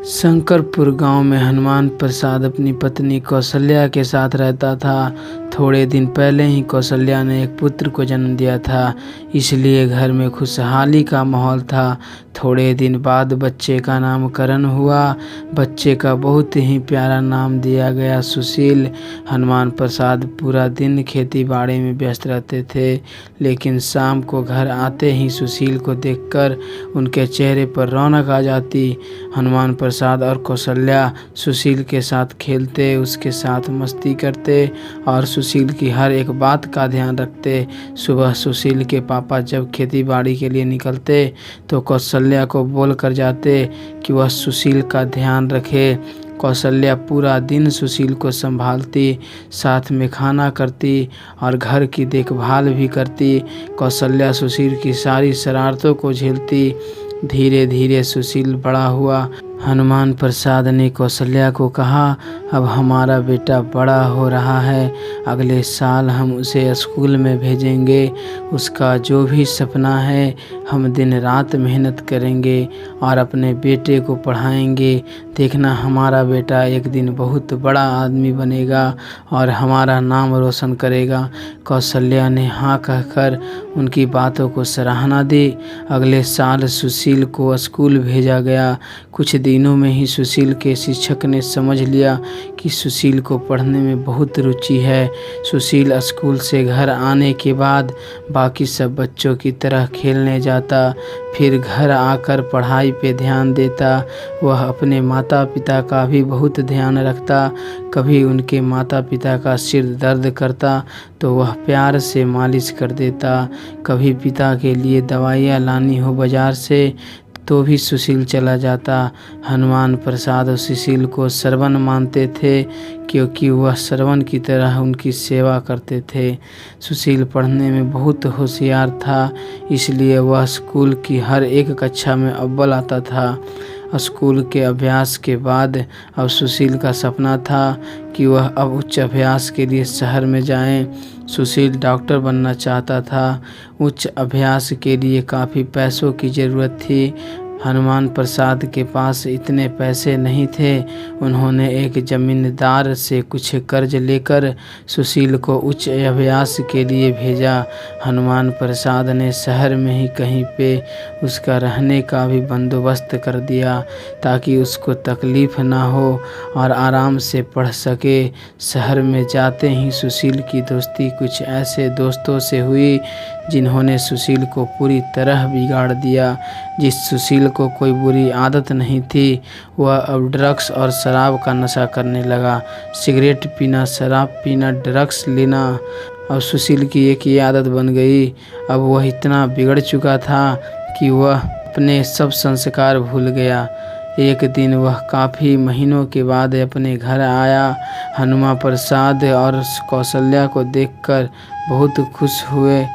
शंकरपुर गांव में हनुमान प्रसाद अपनी पत्नी कौशल्या के साथ रहता था। थोड़े दिन पहले ही कौशल्या ने एक पुत्र को जन्म दिया था, इसलिए घर में खुशहाली का माहौल था। थोड़े दिन बाद बच्चे का नामकरण हुआ। बच्चे का बहुत ही प्यारा नाम दिया गया सुशील। हनुमान प्रसाद पूरा दिन खेती बाड़ी में व्यस्त रहते थे, लेकिन शाम को घर आते ही सुशील को देखकर उनके चेहरे पर रौनक आ जाती। हनुमान प्रसाद और कौशल्या सुशील के साथ खेलते, उसके साथ मस्ती करते और सुशील की हर एक बात का ध्यान रखते। सुबह सुशील के पापा जब खेती बाड़ी के लिए निकलते तो कौशल्या को बोल कर जाते कि वह सुशील का ध्यान रखे। कौशल्या पूरा दिन सुशील को संभालती, साथ में खाना करती और घर की देखभाल भी करती। कौशल्या सुशील की सारी शरारतों को झेलती। धीरे धीरे सुशील बड़ा हुआ। हनुमान प्रसाद ने कौशल्या को कहा, अब हमारा बेटा बड़ा हो रहा है, अगले साल हम उसे स्कूल में भेजेंगे। उसका जो भी सपना है हम दिन रात मेहनत करेंगे और अपने बेटे को पढ़ाएंगे। देखना, हमारा बेटा एक दिन बहुत बड़ा आदमी बनेगा और हमारा नाम रोशन करेगा। कौशल्या ने हाँ कहकर उनकी बातों को सराहना दी। अगले साल सुशील को स्कूल भेजा गया। कुछ दिनों में ही सुशील के शिक्षक ने समझ लिया कि सुशील को पढ़ने में बहुत रुचि है। सुशील स्कूल से घर आने के बाद बाकी सब बच्चों की तरह खेलने जाता, फिर घर आकर पढ़ाई पे ध्यान देता। वह अपने माता पिता का भी बहुत ध्यान रखता। कभी उनके माता पिता का सिर दर्द करता तो वह प्यार से मालिश कर देता। कभी पिता के लिए दवाइयाँ लानी हो बाजार से तो भी सुशील चला जाता। हनुमान प्रसाद और सुशील को श्रवण मानते थे, क्योंकि वह श्रवण की तरह उनकी सेवा करते थे। सुशील पढ़ने में बहुत होशियार था, इसलिए वह स्कूल की हर एक कक्षा में अव्वल आता था। स्कूल के अभ्यास के बाद अब सुशील का सपना था कि वह अब उच्च अभ्यास के लिए शहर में जाएं। सुशील डॉक्टर बनना चाहता था। उच्च अभ्यास के लिए काफ़ी पैसों की ज़रूरत थी। हनुमान प्रसाद के पास इतने पैसे नहीं थे। उन्होंने एक ज़मींदार से कुछ कर्ज लेकर सुशील को उच्च अभ्यास के लिए भेजा। हनुमान प्रसाद ने शहर में ही कहीं पे उसका रहने का भी बंदोबस्त कर दिया, ताकि उसको तकलीफ़ ना हो और आराम से पढ़ सके। शहर में जाते ही सुशील की दोस्ती कुछ ऐसे दोस्तों से हुई जिन्होंने सुशील को पूरी तरह बिगाड़ दिया। जिस सुशील को कोई बुरी आदत नहीं थी, वह अब ड्रग्स और शराब का नशा करने लगा। सिगरेट पीना, शराब पीना, ड्रग्स लेना अब सुशील की एक ही आदत बन गई। अब वह इतना बिगड़ चुका था कि वह अपने सब संस्कार भूल गया। एक दिन वह काफ़ी महीनों के बाद अपने घर आया। हनुमान प्रसाद और कौशल्या को देखकर बहुत खुश हुए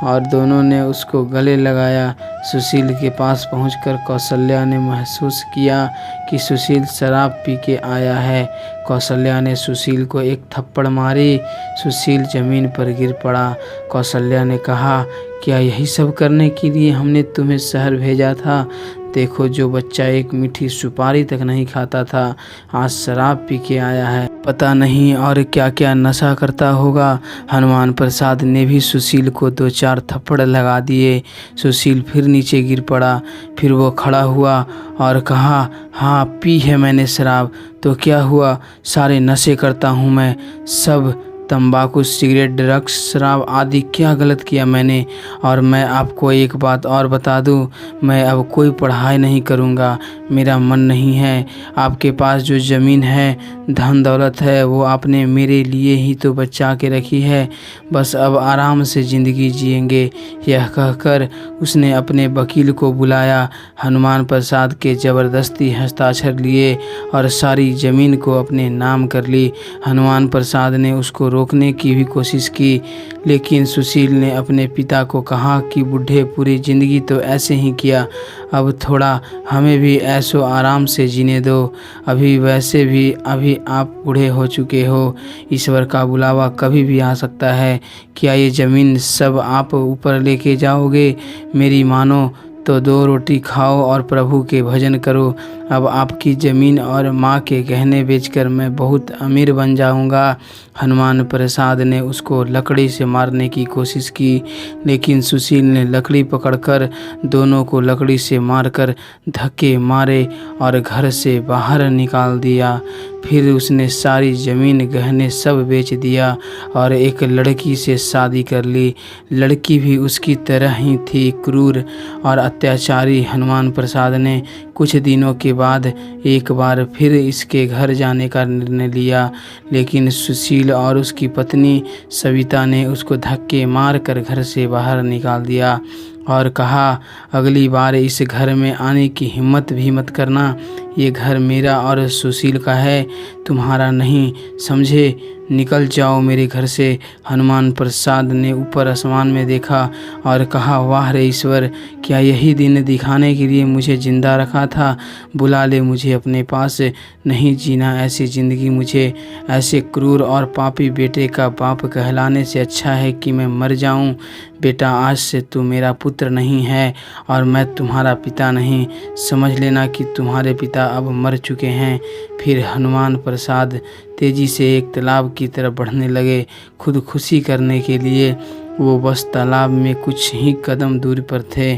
और दोनों ने उसको गले लगाया। सुशील के पास पहुंचकर कौशल्या ने महसूस किया कि सुशील शराब पी के आया है। कौशल्या ने सुशील को एक थप्पड़ मारी। सुशील ज़मीन पर गिर पड़ा। कौशल्या ने कहा, क्या यही सब करने के लिए हमने तुम्हें शहर भेजा था? देखो, जो बच्चा एक मीठी सुपारी तक नहीं खाता था, आज शराब पी के आया है। पता नहीं और क्या क्या नशा करता होगा। हनुमान प्रसाद ने भी सुशील को 2-4 थप्पड़ लगा दिए। सुशील फिर नीचे गिर पड़ा। फिर वो खड़ा हुआ और कहा, हाँ, पी है मैंने शराब, तो क्या हुआ? सारे नशे करता हूँ मैं, सब तंबाकू, सिगरेट, ड्रग्स, शराब आदि क्या गलत किया मैंने? और मैं आपको एक बात और बता दूं, मैं अब कोई पढ़ाई नहीं करूंगा, मेरा मन नहीं है। आपके पास जो ज़मीन है, धन दौलत है, वो आपने मेरे लिए ही तो बचा के रखी है। बस अब आराम से ज़िंदगी जिएंगे। यह कहकर उसने अपने वकील को बुलाया। हनुमान प्रसाद के ज़बरदस्ती हस्ताक्षर लिए और सारी ज़मीन को अपने नाम कर ली। हनुमान प्रसाद ने उसको रोकने की भी कोशिश की, लेकिन सुशील ने अपने पिता को कहा कि बूढ़े पूरी ज़िंदगी तो ऐसे ही किया, अब थोड़ा हमें भी ऐशो आराम से जीने दो। अभी वैसे भी अभी आप बूढ़े हो चुके हो, ईश्वर का बुलावा कभी भी आ सकता है। क्या ये ज़मीन सब आप ऊपर लेके जाओगे? मेरी मानो तो 2 रोटी खाओ और प्रभु के भजन करो। अब आपकी ज़मीन और माँ के गहने बेचकर मैं बहुत अमीर बन जाऊंगा। हनुमान प्रसाद ने उसको लकड़ी से मारने की कोशिश की, लेकिन सुशील ने लकड़ी पकड़कर दोनों को लकड़ी से मारकर धक्के मारे और घर से बाहर निकाल दिया। फिर उसने सारी ज़मीन गहने सब बेच दिया और एक लड़की से शादी कर ली। लड़की भी उसकी तरह ही थी, क्रूर और अत्याचारी। हनुमान प्रसाद ने कुछ दिनों के बाद एक बार फिर इसके घर जाने का निर्णय लिया, लेकिन सुशील और उसकी पत्नी सविता ने उसको धक्के मार कर घर से बाहर निकाल दिया और कहा, अगली बार इस घर में आने की हिम्मत भी मत करना। ये घर मेरा और सुशील का है, तुम्हारा नहीं, समझे? निकल जाओ मेरे घर से। हनुमान प्रसाद ने ऊपर आसमान में देखा और कहा, वाह रे ईश्वर, क्या यही दिन दिखाने के लिए मुझे जिंदा रखा था? बुला ले मुझे अपने पास। नहीं जीना ऐसी ज़िंदगी मुझे। ऐसे क्रूर और पापी बेटे का बाप कहलाने से अच्छा है कि मैं मर जाऊं। बेटा, आज से तू मेरा पुत्र नहीं है और मैं तुम्हारा पिता नहीं। समझ लेना कि तुम्हारे पिता अब मर चुके हैं। फिर हनुमान प्रसाद तेजी से एक तालाब की तरफ बढ़ने लगे। खुदकुशी करने के लिए वो बस तालाब में कुछ ही कदम दूरी पर थे।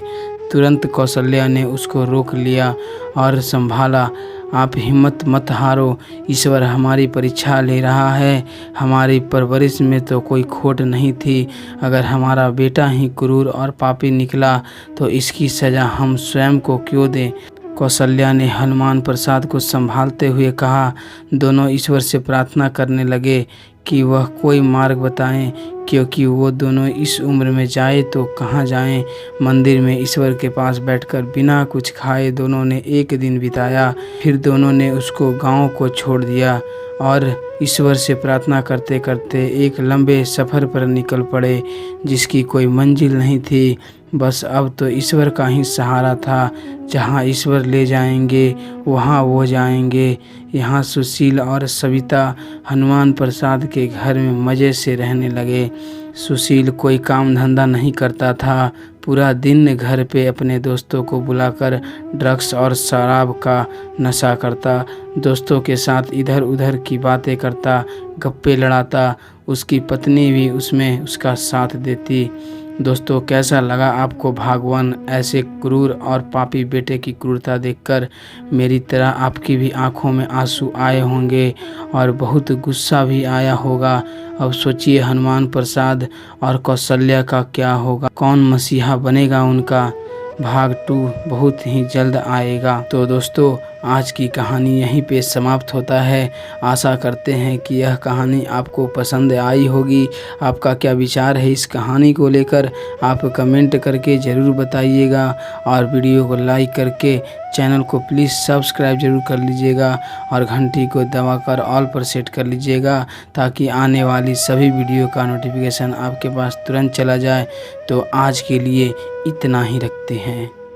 तुरंत कौशल्या ने उसको रोक लिया और संभाला। आप हिम्मत मत हारो, ईश्वर हमारी परीक्षा ले रहा है। हमारी परवरिश में तो कोई खोट नहीं थी। अगर हमारा बेटा ही क्रूर और पापी निकला तो इसकी सज़ा हम स्वयं को क्यों दें? कौशल्या ने हनुमान प्रसाद को संभालते हुए कहा। दोनों ईश्वर से प्रार्थना करने लगे कि वह कोई मार्ग बताएं, क्योंकि वो दोनों इस उम्र में जाए तो कहाँ जाएं। मंदिर में ईश्वर के पास बैठकर बिना कुछ खाए दोनों ने एक दिन बिताया। फिर दोनों ने उसको गांव को छोड़ दिया और ईश्वर से प्रार्थना करते करते एक लंबे सफ़र पर निकल पड़े, जिसकी कोई मंजिल नहीं थी। बस अब तो ईश्वर का ही सहारा था। जहाँ ईश्वर ले जाएंगे वहाँ वो जाएंगे। यहाँ सुशील और सविता हनुमान प्रसाद के घर में मज़े से रहने लगे। सुशील कोई काम धंधा नहीं करता था। पूरा दिन घर पे अपने दोस्तों को बुलाकर ड्रग्स और शराब का नशा करता, दोस्तों के साथ इधर उधर की बातें करता, गप्पे लड़ाता। उसकी पत्नी भी उसमें उसका साथ देती। दोस्तों, कैसा लगा आपको भागवन? ऐसे क्रूर और पापी बेटे की क्रूरता देखकर मेरी तरह आपकी भी आंखों में आंसू आए होंगे और बहुत गुस्सा भी आया होगा। अब सोचिए हनुमान प्रसाद और कौशल्या का क्या होगा? कौन मसीहा बनेगा उनका? भाग 2 बहुत ही जल्द आएगा। तो दोस्तों, आज की कहानी यहीं पे समाप्त होता है। आशा करते हैं कि यह कहानी आपको पसंद आई होगी। आपका क्या विचार है इस कहानी को लेकर? आप कमेंट करके ज़रूर बताइएगा और वीडियो को लाइक करके चैनल को प्लीज़ सब्सक्राइब जरूर कर लीजिएगा और घंटी को दबाकर ऑल पर सेट कर लीजिएगा, ताकि आने वाली सभी वीडियो का नोटिफिकेशन आपके पास तुरंत चला जाए। तो आज के लिए इतना ही रखते हैं।